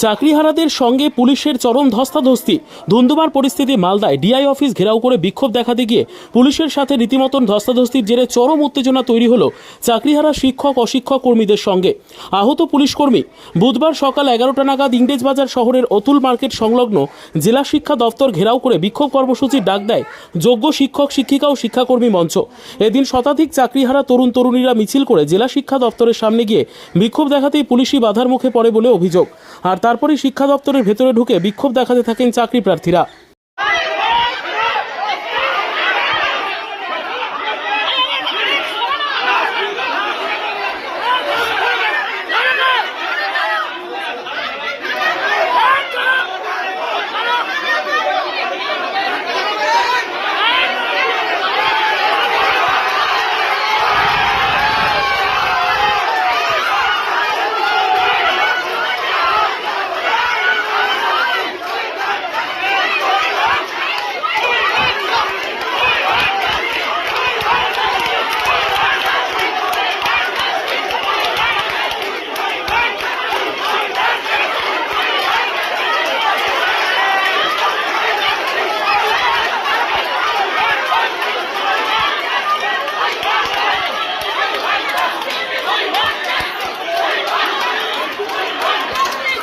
চাকরিহারাদের সঙ্গে পুলিশের চরম ধস্তাধস্তি। ধুন্ধুমার পরিস্থিতি মালদায়। ডিআই অফিস ঘেরাও করে বিক্ষোভ দেখাতে গিয়ে পুলিশের সাথে রীতিমতন ধস্তাধস্তির জেরে চরম উত্তেজনা তৈরি হলো চাকরিহারা শিক্ষক অশিক্ষক কর্মীদের সঙ্গে। আহত পুলিশ কর্মী। বুধবার সকাল 11টা নাগাদ ইংরেজবাজার শহরের অতুল মার্কেট সংলগ্ন জেলা শিক্ষা দপ্তর ঘেরাও করে বিক্ষোভ কর্মসূচির ডাক দেয় যোগ্য শিক্ষক শিক্ষিকা ও শিক্ষাকর্মী মঞ্চ। এদিন শতাধিক চাকরিহারা তরুণ তরুণীরা মিছিল করে জেলা শিক্ষা দপ্তরের সামনে গিয়ে বিক্ষোভ দেখাতেই পুলিশি বাধার মুখে পড়ে বলে অভিযোগ। আর তারপরে শিক্ষা দপ্তরের ভেতরে ঢুকে বিক্ষোভ দেখাতে থাকেন চাকরি প্রার্থীরা।